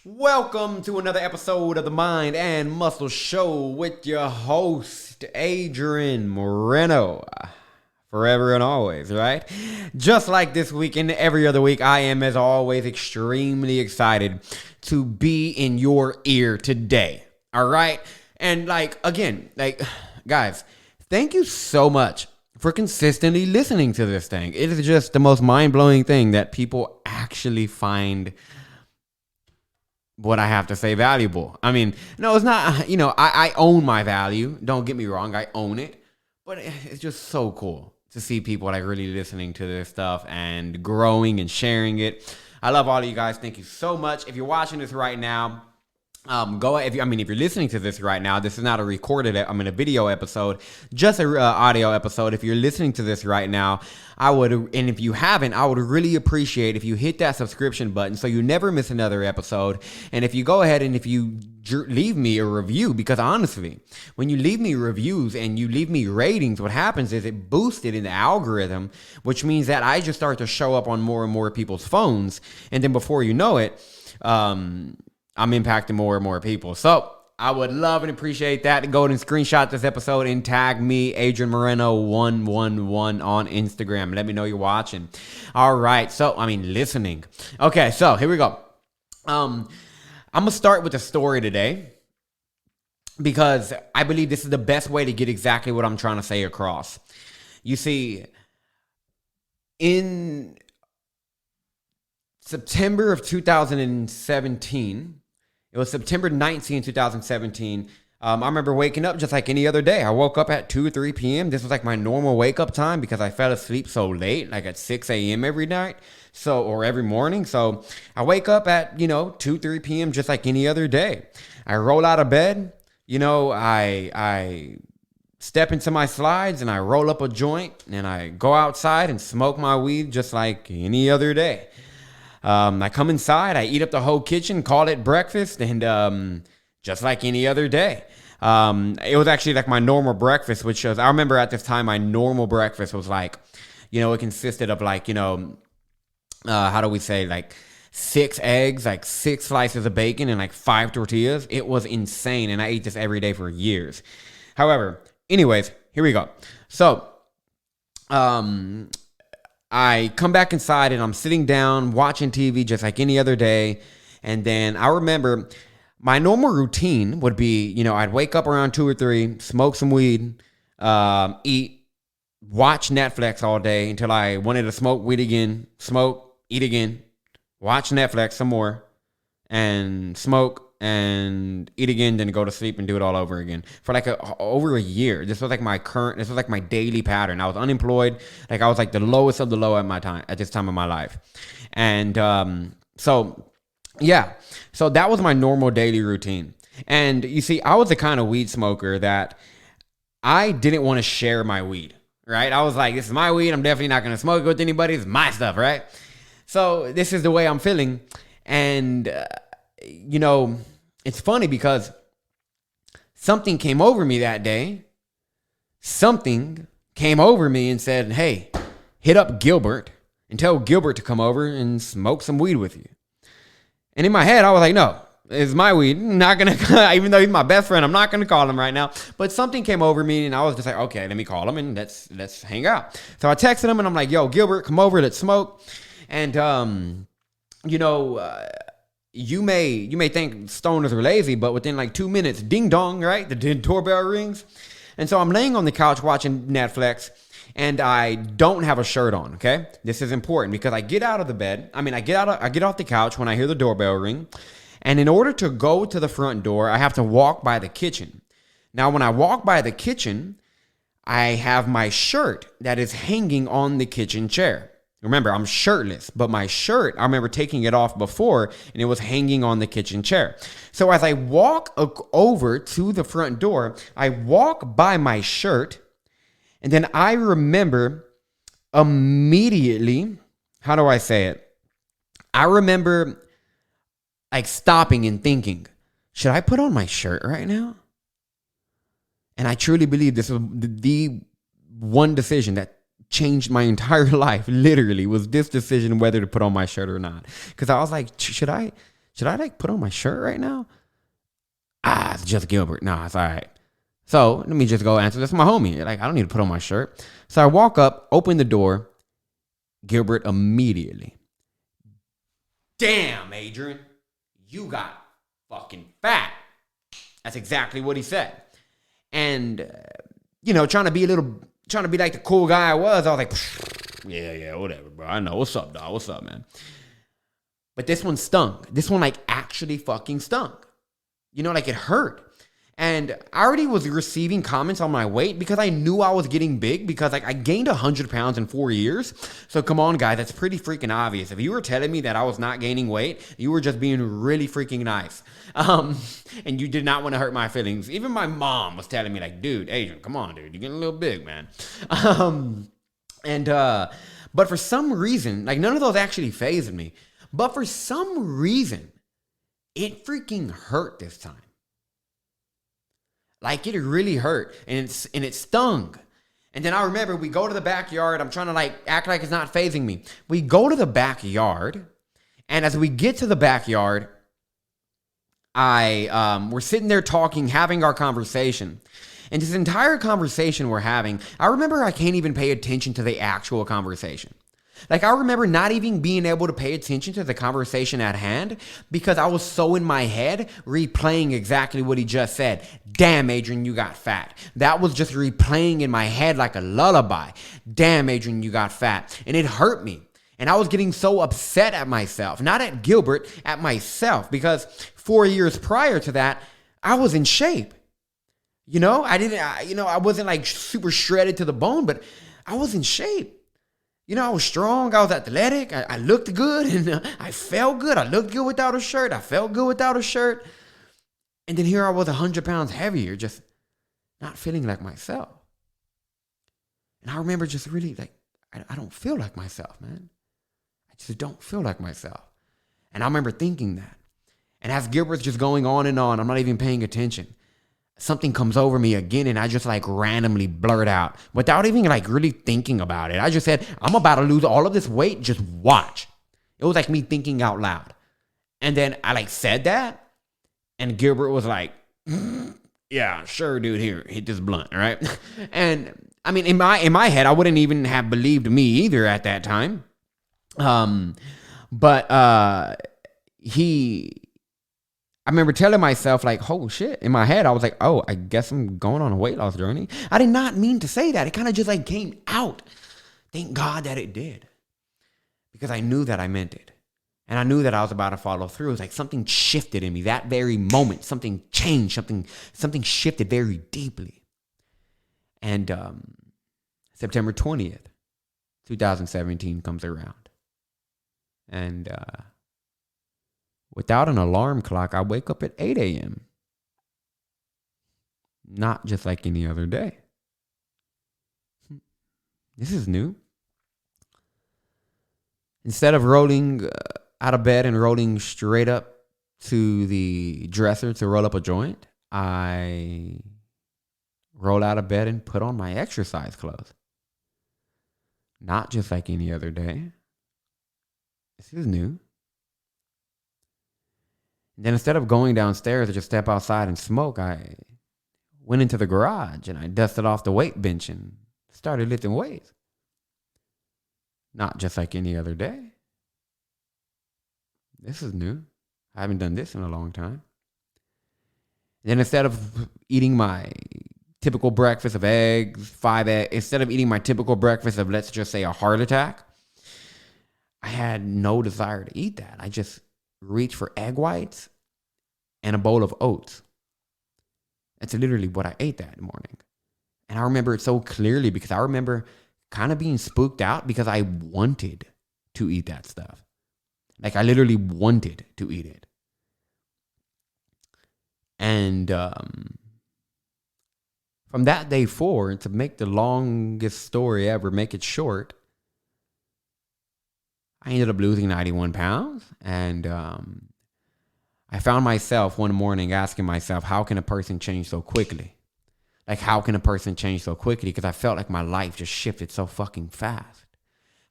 Welcome to another episode of the Mind and Muscle Show with your host, Adrian Moreno. Forever and always, right? Just like this week and every other week, I am, as always, extremely excited to be in your ear today. All right? And guys, thank you so much for consistently listening to this thing. It is just the most mind-blowing thing that people actually find what I have to say valuable. I mean, no, it's not, I own my value. Don't get me wrong, I own it. But it's just so cool to see people like really listening to this stuff and growing and sharing it. I love all of you guys. Thank you so much. If you're watching this right now, if you're listening to this right now, this is not a a video episode, just a audio episode. If you're listening to this right now, and if you haven't, I would really appreciate if you hit that subscription button so you never miss another episode. And if you go ahead and if you leave me a review, because honestly, when you leave me reviews and you leave me ratings, what happens is it boosts it in the algorithm, which means that I just start to show up on more and more people's phones. And then before you know it, I'm impacting more and more people. So I would love and appreciate that. Go ahead and screenshot this episode and tag me, Adrian Moreno 111 on Instagram. Let me know you're watching. All right. Listening. Okay. So here we go. I'm going to start with a story today because I believe this is the best way to get exactly what I'm trying to say across. You see, in September of 2017, it was September 19, 2017. I remember waking up just like any other day. I woke up at 2 or 3 p.m. This was like my normal wake up time because I fell asleep so late, like at 6 a.m. every night. Or every morning. So I wake up at, 2, 3 p.m. just like any other day. I roll out of bed. I step into my slides and I roll up a joint and I go outside and smoke my weed just like any other day. I come inside, I eat up the whole kitchen, call it breakfast, and just like any other day. It was actually like my normal breakfast, which was, I remember at this time, my normal breakfast was like, it consisted of like, how do we say, like 6 eggs, like 6 slices of bacon, and like 5 tortillas. It was insane, and I ate this every day for years. However, anyways, here we go. So, I come back inside and I'm sitting down watching TV just like any other day. And then I remember my normal routine would be, I'd wake up around 2 or 3, smoke some weed, eat, watch Netflix all day until I wanted to smoke weed again, smoke, eat again, watch Netflix some more, and smoke and eat again, then go to sleep and do it all over again for like over a year. This was like my daily pattern. I was unemployed. Like I was like the lowest of the low at this time of my life. And so that was my normal daily routine. And you see, I was the kind of weed smoker that I didn't want to share my weed, right? I was like, this is my weed. I'm definitely not going to smoke it with anybody. It's my stuff, right? So this is the way I'm feeling. And it's funny because something came over me that day. Something came over me and said, hey, hit up Gilbert and tell Gilbert to come over and smoke some weed with you. And in my head, I was like, no, it's my weed. I'm not going to, even though he's my best friend, I'm not going to call him right now. But something came over me and I was just like, okay, let me call him and let's hang out. So I texted him and I'm like, yo, Gilbert, come over, let's smoke. And, you may think stoners are lazy, but within like 2 minutes, ding dong, right? The doorbell rings. And so I'm laying on the couch watching Netflix and I don't have a shirt on, okay? This is important because I get out of the bed. I get off the couch when I hear the doorbell ring. And in order to go to the front door, I have to walk by the kitchen. Now, when I walk by the kitchen, I have my shirt that is hanging on the kitchen chair. Remember, I'm shirtless, but my shirt, I remember taking it off before and it was hanging on the kitchen chair. So as I walk over to the front door, I walk by my shirt and then I remember immediately, how do I say it? I remember like stopping and thinking, should I put on my shirt right now? And I truly believe this was the one decision that changed my entire life, literally, was this decision whether to put on my shirt or not. Because I was like, should I should I like put on my shirt right now? It's just Gilbert. Nah, it's all right. So let me just go answer this. My homie. Like, I don't need to put on my shirt. So I walk up, open the door. Gilbert immediately. Damn, Adrian, you got fucking fat. That's exactly what he said. And, trying to be like the cool guy I was like, yeah, whatever, bro. I know. What's up, dog? What's up, man? But this one stung. This one, like, actually fucking stung. Like, it hurt. And I already was receiving comments on my weight because I knew I was getting big because, like, I gained 100 pounds in 4 years. So, come on, guys. That's pretty freaking obvious. If you were telling me that I was not gaining weight, you were just being really freaking nice. And you did not want to hurt my feelings. Even my mom was telling me, like, dude, Adrian, come on, dude. You're getting a little big, man. But for some reason, like, none of those actually fazed me. But for some reason, it freaking hurt this time. Like, it really hurt, and it stung. And then I remember we go to the backyard. I'm trying to, like, act like it's not fazing me. We go to the backyard, and as we get to the backyard, we're sitting there talking, having our conversation. And this entire conversation we're having, I remember I can't even pay attention to the actual conversation. Like, I remember not even being able to pay attention to the conversation at hand because I was so in my head replaying exactly what he just said. Damn, Adrian, you got fat. That was just replaying in my head like a lullaby. Damn, Adrian, you got fat. And it hurt me. And I was getting so upset at myself, not at Gilbert, at myself, because 4 years prior to that, I was in shape. I wasn't like super shredded to the bone, but I was in shape. I was strong. I was athletic. I looked good and I felt good. I looked good without a shirt. I felt good without a shirt. And then here I was 100 pounds heavier, just not feeling like myself. And I remember just really like, I don't feel like myself, man. I just don't feel like myself. And I remember thinking that. And as Gilbert's just going on and on, I'm not even paying attention. Something comes over me again and I just like randomly blurt out without even like really thinking about it. I just said, I'm about to lose all of this weight. Just watch. It was like me thinking out loud. And then I like said that and Gilbert was like, yeah, sure, dude, here, hit this blunt, right? And I mean, in my head, I wouldn't even have believed me either at that time. I remember telling myself, like, oh, shit. In my head, I was like, oh, I guess I'm going on a weight loss journey. I did not mean to say that. It kind of just, like, came out. Thank God that it did. Because I knew that I meant it. And I knew that I was about to follow through. It was like something shifted in me. That very moment, something changed. Something shifted very deeply. And September 20th, 2017 comes around. And without an alarm clock, I wake up at 8 a.m. Not just like any other day. This is new. Instead of rolling out of bed and rolling straight up to the dresser to roll up a joint, I roll out of bed and put on my exercise clothes. Not just like any other day. This is new. Then instead of going downstairs to just step outside and smoke, I went into the garage and I dusted off the weight bench and started lifting weights. Not just like any other day. This is new. I haven't done this in a long time. Then instead of eating my typical breakfast of eggs, 5 eggs, instead of eating my typical breakfast of, let's just say, a heart attack, I had no desire to eat that. I just reached for egg whites and a bowl of oats. That's literally what I ate that morning. And I remember it so clearly because I remember kind of being spooked out because I wanted to eat that stuff. Like, I literally wanted to eat it. And from that day forward, to make the longest story ever, make it short, I ended up losing 91 pounds. And I found myself one morning asking myself, how can a person change so quickly? Like, how can a person change so quickly? Because I felt like my life just shifted so fucking fast.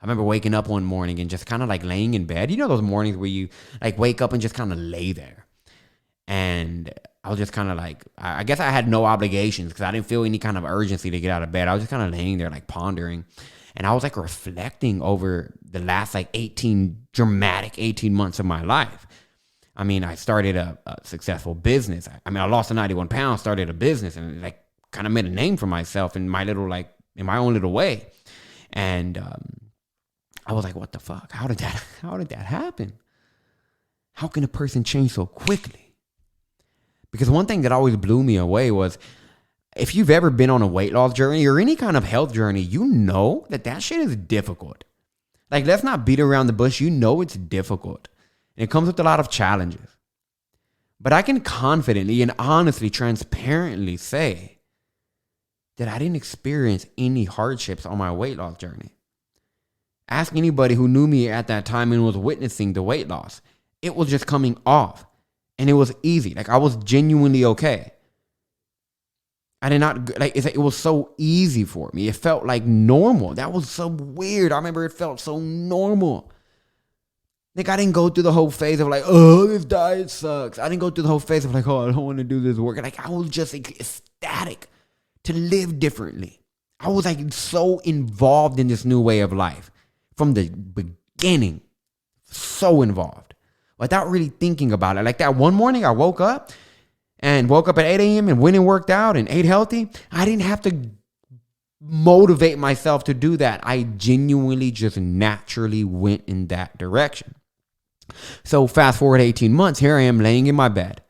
I remember waking up one morning and just kind of like laying in bed. You know those mornings where you like wake up and just kind of lay there. And I was just kind of like, I guess I had no obligations because I didn't feel any kind of urgency to get out of bed. I was just kind of laying there like pondering. And I was like reflecting over the last like dramatic 18 months of my life. I mean, I started a successful business. I lost the 91 pounds, started a business, and like kind of made a name for myself in my own little way. And I was like, what the fuck? How did that happen? How can a person change so quickly? Because one thing that always blew me away was, if you've ever been on a weight loss journey or any kind of health journey, you know that shit is difficult. Like, let's not beat around the bush. You know it's difficult. And it comes with a lot of challenges. But I can confidently and honestly, transparently say that I didn't experience any hardships on my weight loss journey. Ask anybody who knew me at that time and was witnessing the weight loss. It was just coming off. And it was easy. Like, I was genuinely okay. I did not, like, it was so easy for me. It felt like normal. That was so weird. I remember it felt so normal. Like, I didn't go through the whole phase of like, oh, this diet sucks. I didn't go through the whole phase of like, oh, I don't want to do this work. Like, I was just ecstatic to live differently. I was like so involved in this new way of life from the beginning. So involved without really thinking about it. Like that one morning I woke up at 8 a.m. and went and worked out and ate healthy. I didn't have to motivate myself to do that. I genuinely just naturally went in that direction. So fast forward 18 months, here I am laying in my bed.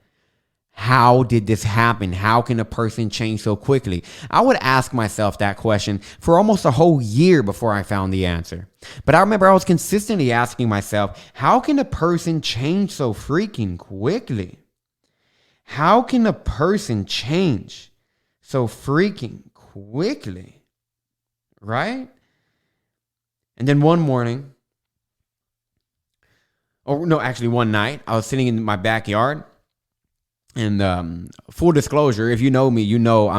How did this happen? How can a person change so quickly? I would ask myself that question for almost a whole year before I found the answer. But I remember I was consistently asking myself, how can a person change so freaking quickly? How can a person change so freaking quickly? Right? And then one morning, one night, I was sitting in my backyard. And full disclosure, if you know me, you know I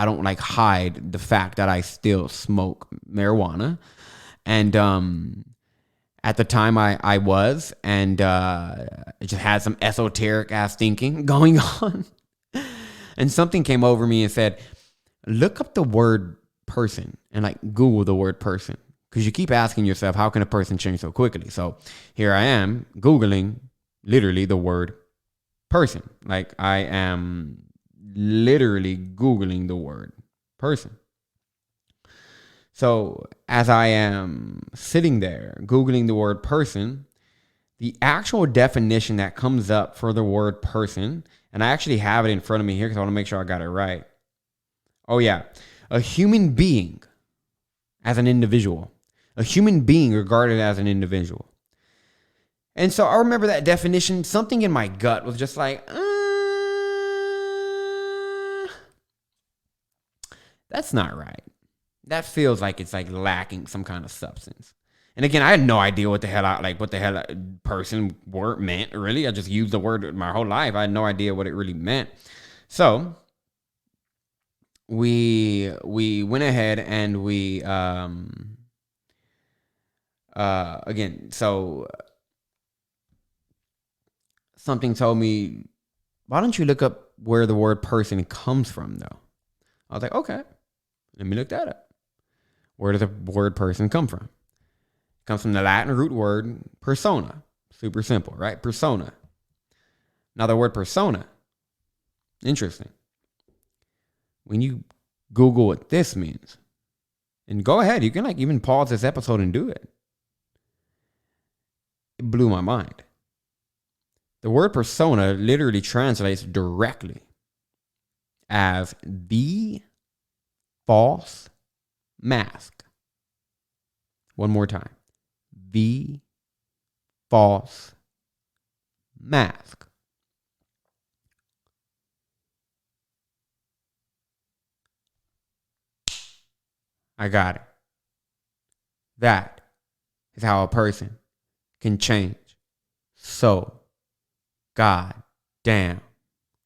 don't like hide the fact that I still smoke marijuana. And at the time I was, and it just had some esoteric ass thinking going on. And something came over me and said, look up the word person and like Google the word person. Because you keep asking yourself, how can a person change so quickly? So here I am Googling literally the word person. Like, I am literally Googling the word person. So as I am sitting there Googling the word person, the actual definition that comes up for the word person, and I actually have it in front of me here because I want to make sure I got it right. Oh yeah. A human being as an individual. A human being regarded as an individual. And so I remember that definition, something in my gut was just like, that's not right. That feels like it's like lacking some kind of substance. And again, I had no idea what the hell person word meant, really. I just used the word my whole life. I had no idea what it really meant. So we went ahead and we something told me, why don't you look up where the word person comes from, though? I was like, okay, let me look that up. Where does the word person come from? It comes from the Latin root word persona. Super simple, right? Persona. Now, the word persona, interesting. When you Google what this means, and go ahead, you can like even pause this episode and do it. It blew my mind. The word persona literally translates directly as the false mask. One more time. The false mask. I got it. That is how a person can change so God damn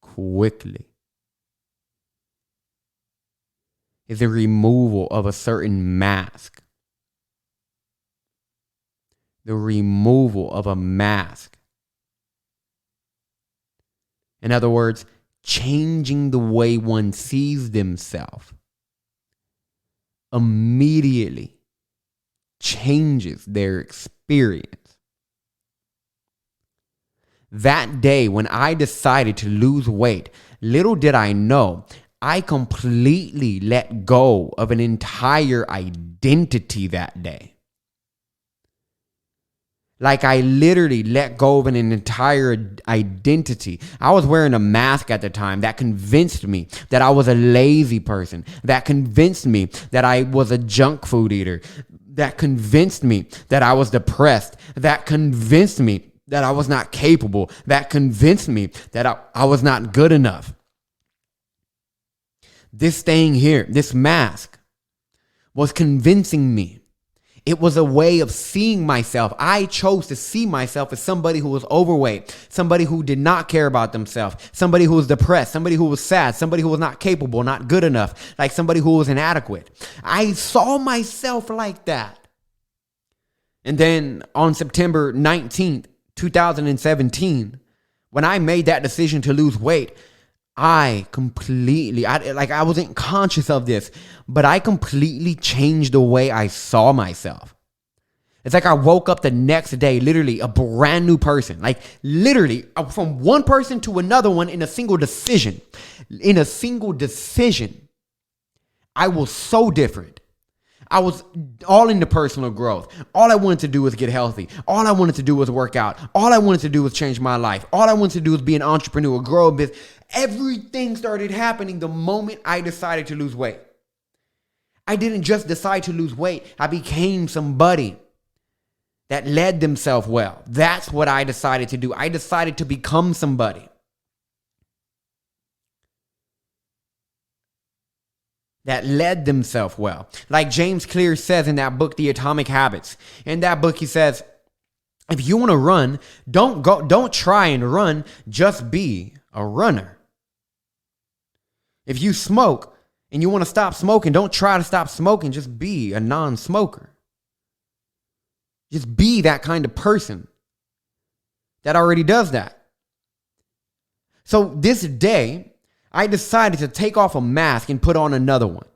quickly. Is the removal of a certain mask the removal of a mask. In other words, changing the way one sees themselves immediately changes their experience. That day when I decided to lose weight, little did I know, I completely let go of an entire identity that day. Like I literally let go of an entire identity. I was wearing a mask at the time that convinced me that I was a lazy person, that convinced me that I was a junk food eater, that convinced me that I was depressed, that convinced me that I was not capable, that convinced me that I was not good enough. This thing here, this mask, was convincing me. It was a way of seeing myself. I chose to see myself as somebody who was overweight, somebody who did not care about themselves, somebody who was depressed, somebody who was sad, somebody who was not capable, not good enough, like somebody who was inadequate. I saw myself like that. And then on September 19th, 2017, when I made that decision to lose weight, I wasn't conscious of this, but I completely changed the way I saw myself. It's like I woke up the next day, literally a brand new person, like literally from one person to another one in a single decision. In a single decision, I was so different. I was all into personal growth. All I wanted to do was get healthy. All I wanted to do was work out. All I wanted to do was change my life. All I wanted to do was be an entrepreneur, grow a business. Everything started happening the moment I decided to lose weight. I didn't just decide to lose weight. I became somebody that led themselves well. That's what I decided to do. I decided to become somebody that led themselves well. Like James Clear says in that book, The Atomic Habits. In that book, he says, if you want to run, don't try and run, just be a runner. If you smoke and you want to stop smoking, don't try to stop smoking, just be a non-smoker. Just be that kind of person that already does that. So this day, I decided to take off a mask and put on another one.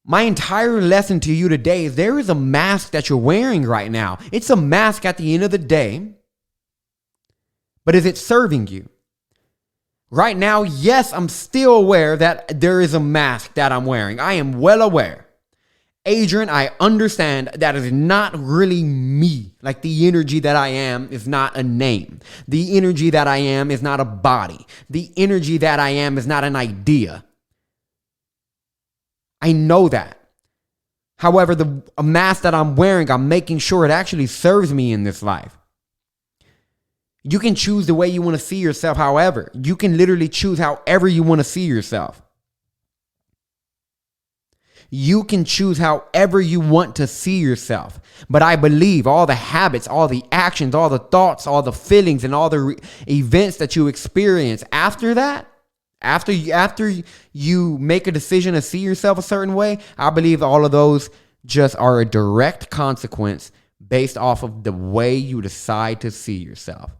My entire lesson to you today is there is a mask that you're wearing right now. It's a mask at the end of the day, but is it serving you? Right now, yes, I'm still aware that there is a mask that I'm wearing. I am well aware. Adrian, I understand that is not really me. Like the energy that I am is not a name. The energy that I am is not a body. The energy that I am is not an idea. I know that. However, the mask that I'm wearing, I'm making sure it actually serves me in this life. You can choose the way you want to see yourself. However, you can literally choose however you want to see yourself. You can choose however you want to see yourself. But I believe all the habits, all the actions, all the thoughts, all the feelings, and all the events that you experience after that, after you make a decision to see yourself a certain way, I believe all of those just are a direct consequence based off of the way you decide to see yourself.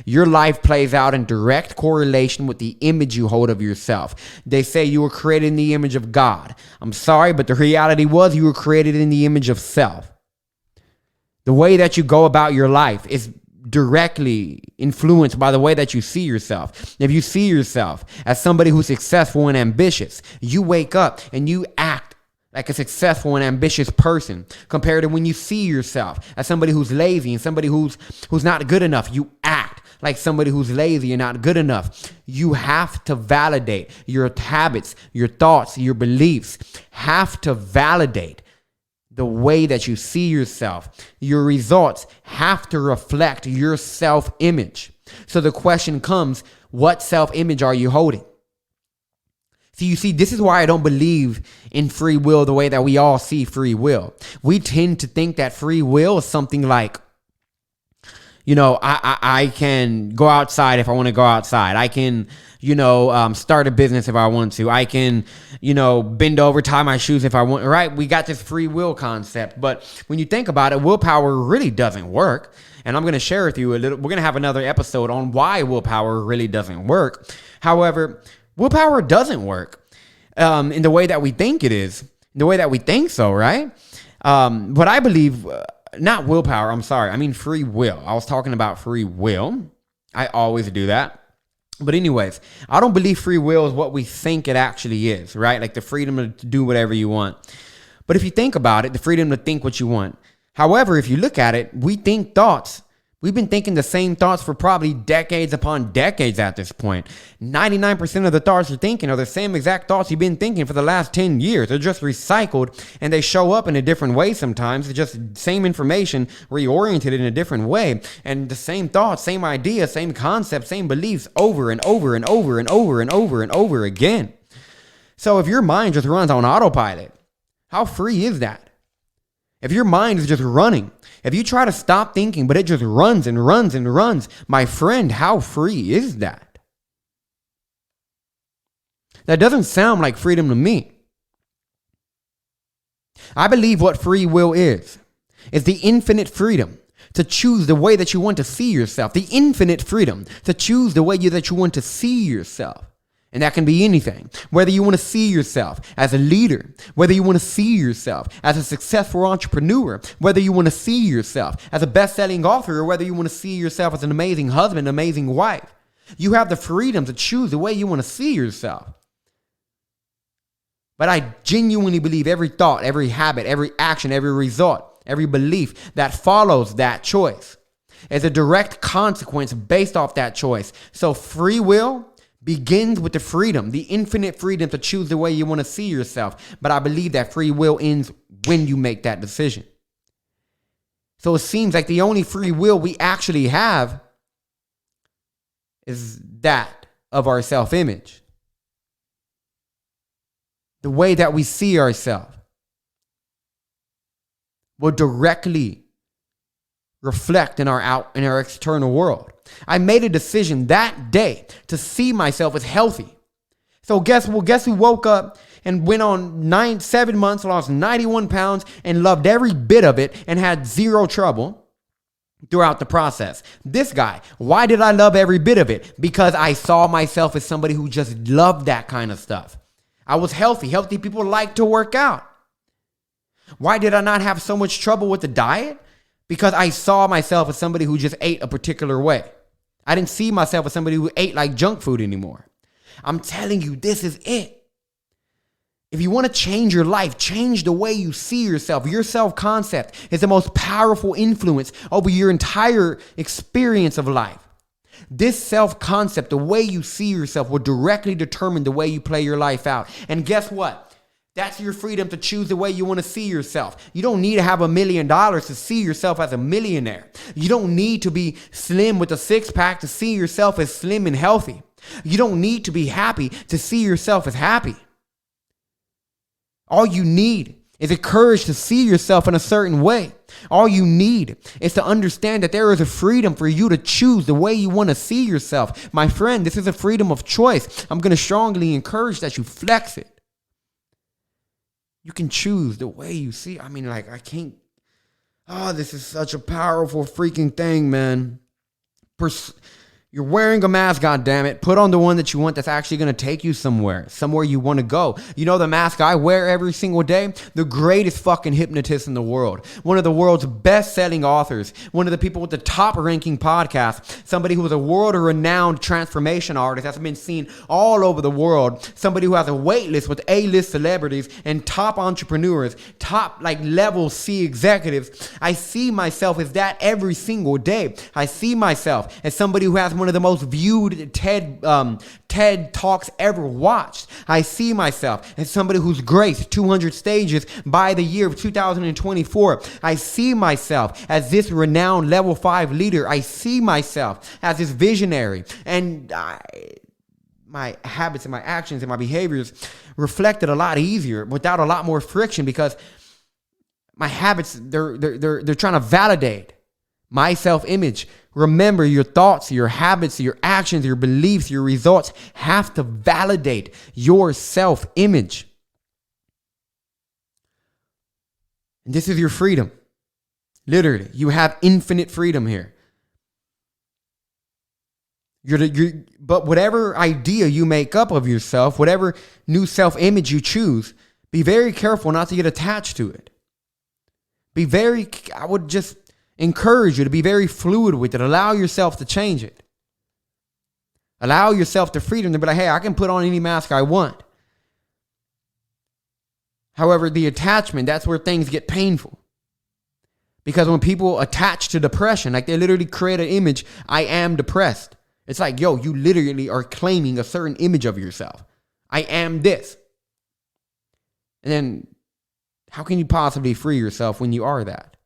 Your life plays out in direct correlation with the image you hold of yourself. They say you were created in the image of God. I'm sorry, but the reality was you were created in the image of self. The way that you go about your life is directly influenced by the way that you see yourself. If you see yourself as somebody who's successful and ambitious, you wake up and you act like a successful and ambitious person, compared to when you see yourself as somebody who's lazy and somebody who's not good enough. You act like somebody who's lazy and not good enough. You have to validate your habits, your thoughts, your beliefs have to validate the way that you see yourself. Your results have to reflect your self-image. So the question comes, what self-image are you holding? So you see, this is why I don't believe in free will the way that we all see free will. We tend to think that free will is something like, I can go outside if I want to go outside. I can, start a business if I want to. I can, bend over, tie my shoes if I want, right? We got this free will concept. But when you think about it, willpower really doesn't work. And I'm going to share with you a little, we're going to have another episode on why willpower really doesn't work. However, willpower doesn't work in the way that we think it is, the way that we think so, right? But I believe... not willpower, I'm sorry. I mean free will. I was talking about free will. I always do that. But anyways, I don't believe free will is what we think it actually is, right? Like the freedom to do whatever you want. But if you think about it, the freedom to think what you want. However, if you look at it, we think thoughts. We've been thinking the same thoughts for probably decades upon decades at this point. 99% of the thoughts you're thinking are the same exact thoughts you've been thinking for the last 10 years. They're just recycled and they show up in a different way sometimes. It's just same information reoriented in a different way. And the same thoughts, same ideas, same concepts, same beliefs over and over and over and over and over and over again. So if your mind just runs on autopilot, how free is that? If your mind is just running, if you try to stop thinking, but it just runs and runs and runs, my friend, how free is that? That doesn't sound like freedom to me. I believe what free will is the infinite freedom to choose the way that you want to see yourself, the infinite freedom to choose the way that you want to see yourself. And that can be anything. Whether you want to see yourself as a leader, whether you want to see yourself as a successful entrepreneur, whether you want to see yourself as a best-selling author, or whether you want to see yourself as an amazing husband, amazing wife. You have the freedom to choose the way you want to see yourself. But I genuinely believe every thought, every habit, every action, every result, every belief that follows that choice is a direct consequence based off that choice. So free will begins with the freedom, the infinite freedom to choose the way you want to see yourself. But I believe that free will ends when you make that decision. So it seems like the only free will we actually have is that of our self-image. The way that we see ourselves will directly reflect in our external world. I made a decision that day to see myself as healthy. So guess who woke up and went on 7 months, lost 91 pounds and loved every bit of it and had zero trouble throughout the process? This guy. Why did I love every bit of it? Because I saw myself as somebody who just loved that kind of stuff. I was healthy. Healthy people like to work out. Why did I not have so much trouble with the diet? Because I saw myself as somebody who just ate a particular way. I didn't see myself as somebody who ate like junk food anymore. I'm telling you, this is it. If you want to change your life, change the way you see yourself. Your self-concept is the most powerful influence over your entire experience of life. This self-concept, the way you see yourself, will directly determine the way you play your life out. And guess what? That's your freedom to choose the way you want to see yourself. You don't need to have $1 million to see yourself as a millionaire. You don't need to be slim with a six-pack to see yourself as slim and healthy. You don't need to be happy to see yourself as happy. All you need is the courage to see yourself in a certain way. All you need is to understand that there is a freedom for you to choose the way you want to see yourself. My friend, this is a freedom of choice. I'm going to strongly encourage that you flex it. You can choose the way you see. I mean, like, I can't. Oh, this is such a powerful freaking thing, man. You're wearing a mask, goddammit. Put on the one that you want that's actually going to take you somewhere you want to go. You know the mask I wear every single day? The greatest fucking hypnotist in the world. One of the world's best-selling authors. One of the people with the top-ranking podcast. Somebody who is a world-renowned transformation artist that's been seen all over the world. Somebody who has a wait list with A-list celebrities and top entrepreneurs, top level C executives. I see myself as that every single day. I see myself as somebody who has one of the most viewed TED Talks ever watched. I see myself as somebody who's graced 200 stages by the year of 2024. I see myself as this renowned level 5 leader. I see myself as this visionary. And my habits and my actions and my behaviors reflected a lot easier without a lot more friction, because my habits, they're trying to validate my self-image Remember, your thoughts, your habits, your actions, your beliefs, your results have to validate your self-image. And this is your freedom. Literally, you have infinite freedom here. But whatever idea you make up of yourself, whatever new self-image you choose, be very careful not to get attached to it. I would just encourage you to be very fluid with it. Allow yourself to change it. Allow yourself the freedom to be like, hey, I can put on any mask I want. However, the attachment, that's where things get painful. Because when people attach to depression, like they literally create an image, I am depressed. It's like, yo, you literally are claiming a certain image of yourself. I am this. And then how can you possibly free yourself when you are that?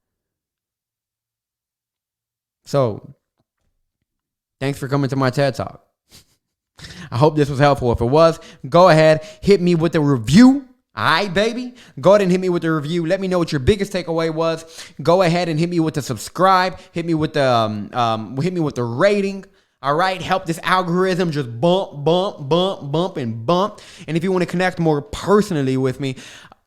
So, thanks for coming to my TED Talk. I hope this was helpful. If it was, go ahead, hit me with a review. All right, baby. Go ahead and hit me with the review. Let me know what your biggest takeaway was. Go ahead and hit me with the subscribe. Hit me with the rating. All right, help this algorithm just bump, and bump. And if you want to connect more personally with me,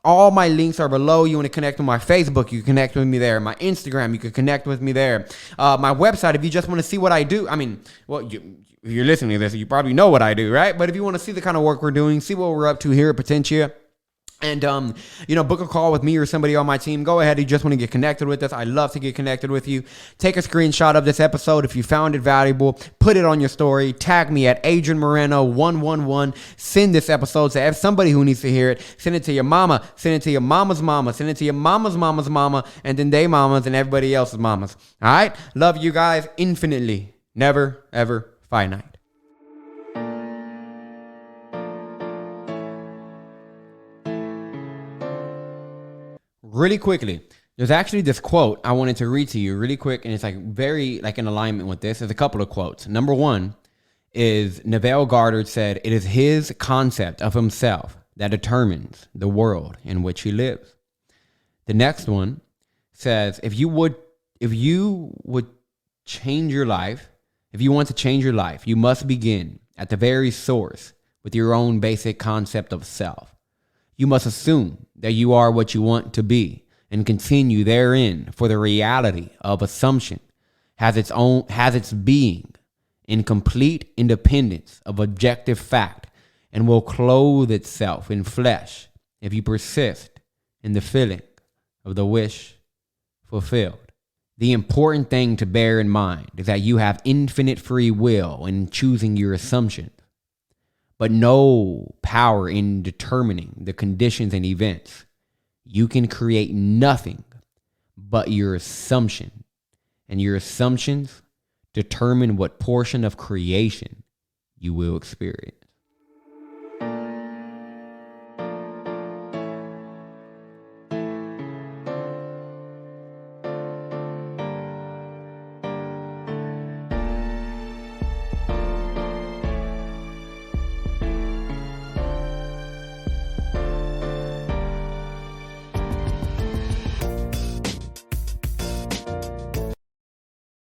all my links are below. You want to connect with my Facebook, you can connect with me there. My Instagram, you can connect with me there. My website, if you just want to see what I do. I mean, well, if you're listening to this, you probably know what I do, right? But if you want to see the kind of work we're doing, see what we're up to here at Potentia, and, book a call with me or somebody on my team, go ahead. You just want to get connected with us. I love to get connected with you. Take a screenshot of this episode. If you found it valuable, put it on your story. Tag me at Adrian Moreno 111. Send this episode to somebody who needs to hear it. Send it to your mama. Send it to your mama's mama. Send it to your mama's mama's mama. And then they mamas and everybody else's mamas. All right. Love you guys infinitely. Never, ever finite. Really quickly, there's actually this quote I wanted to read to you really quick, and it's very in alignment with this. There's a couple of quotes. Number one is Neville Goddard said, "It is his concept of himself that determines the world in which he lives." The next one says, if you would change your life, if you want to change your life, you must begin at the very source with your own basic concept of self. You must assume that you are what you want to be and continue therein, for the reality of assumption has its being in complete independence of objective fact and will clothe itself in flesh if you persist in the feeling of the wish fulfilled. The important thing to bear in mind is that you have infinite free will in choosing your assumptions, but no power in determining the conditions and events. You can create nothing but your assumption, and your assumptions determine what portion of creation you will experience.